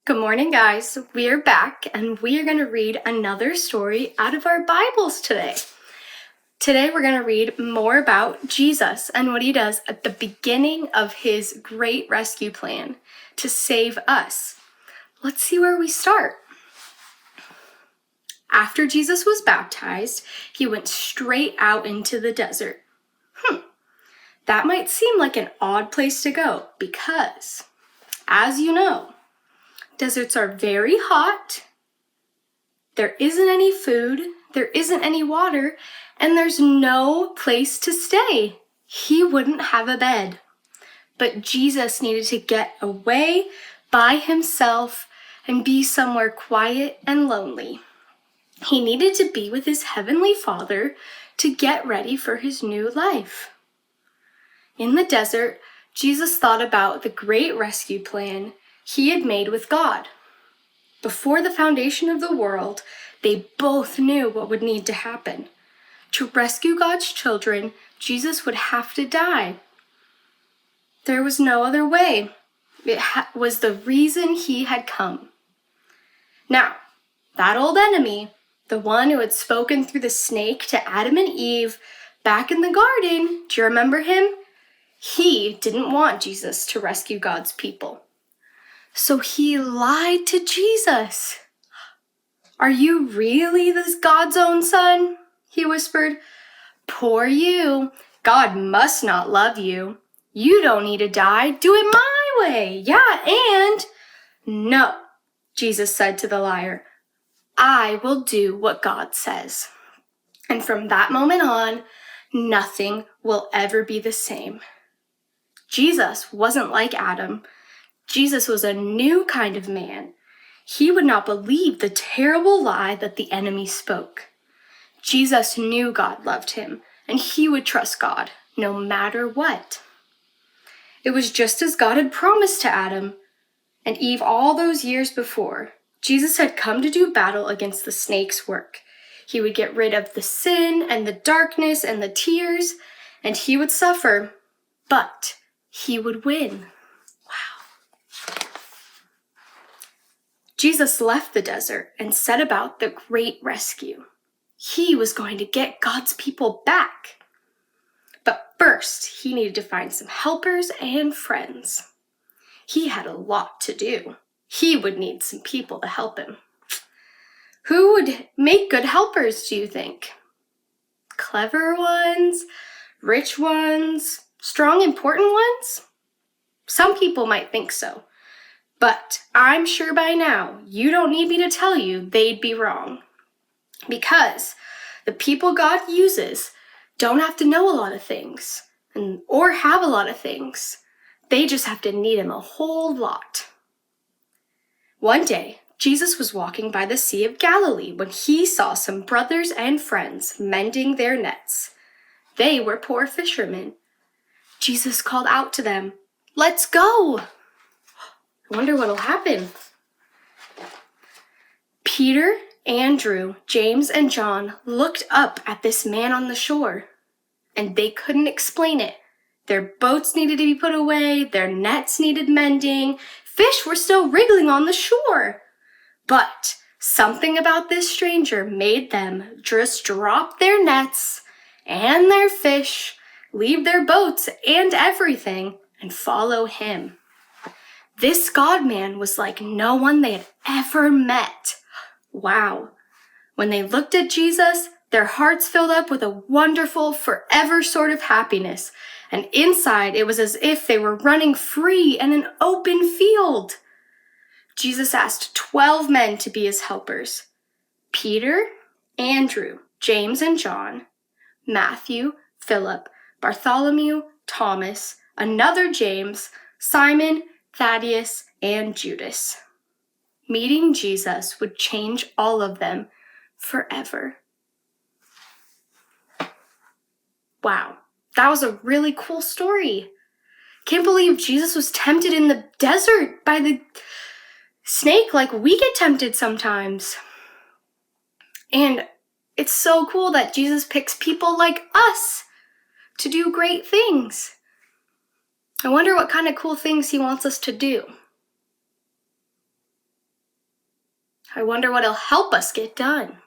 Good morning, guys. We are back and we are going to read another story out of our Bibles today. Today, we're going to read more about Jesus and what he does at the beginning of his great rescue plan to save us. Let's see where we start. After Jesus was baptized, he went straight out into the desert. That might seem like an odd place to go because, as you know, deserts are very hot, there isn't any food, there isn't any water, and there's no place to stay. He wouldn't have a bed. But Jesus needed to get away by himself and be somewhere quiet and lonely. He needed to be with his heavenly Father to get ready for his new life. In the desert, Jesus thought about the great rescue plan he had made with God. Before the foundation of the world, they both knew what would need to happen. To rescue God's children, Jesus would have to die. There was no other way. It was the reason he had come. Now, that old enemy, the one who had spoken through the snake to Adam and Eve back in the garden, do you remember him? He didn't want Jesus to rescue God's people. So he lied to Jesus. "Are you really this God's own son?" he whispered. "Poor you. God must not love you. You don't need to die. Do it my way. Yeah, and..." "No," Jesus said to the liar. "I will do what God says." And from that moment on, nothing will ever be the same. Jesus wasn't like Adam. Jesus was a new kind of man. He would not believe the terrible lie that the enemy spoke. Jesus knew God loved him, and he would trust God no matter what. It was just as God had promised to Adam and Eve all those years before. Jesus had come to do battle against the snake's work. He would get rid of the sin and the darkness and the tears, and he would suffer, but he would win. Wow. Jesus left the desert and set about the great rescue. He was going to get God's people back. But first, he needed to find some helpers and friends. He had a lot to do. He would need some people to help him. Who would make good helpers, do you think? Clever ones? Rich ones? Strong, important ones? Some people might think so. But I'm sure by now, you don't need me to tell you they'd be wrong. Because the people God uses don't have to know a lot of things or have a lot of things. They just have to need him a whole lot. One day, Jesus was walking by the Sea of Galilee when he saw some brothers and friends mending their nets. They were poor fishermen. Jesus called out to them, "Let's go!" I wonder what'll happen. Peter, Andrew, James, and John looked up at this man on the shore, and they couldn't explain it. Their boats needed to be put away, their nets needed mending, fish were still wriggling on the shore. But something about this stranger made them just drop their nets and their fish, leave their boats and everything, and follow him. This God-man was like no one they had ever met. Wow. When they looked at Jesus, their hearts filled up with a wonderful, forever sort of happiness, and inside it was as if they were running free in an open field. Jesus asked 12 men to be his helpers: Peter, Andrew, James and John, Matthew, Philip, Bartholomew, Thomas, another James, Simon, Thaddeus, and Judas. Meeting Jesus would change all of them forever. Wow, that was a really cool story. Can't believe Jesus was tempted in the desert by the snake like we get tempted sometimes. And it's so cool that Jesus picks people like us to do great things. I wonder what kind of cool things he wants us to do. I wonder what'll help us get done.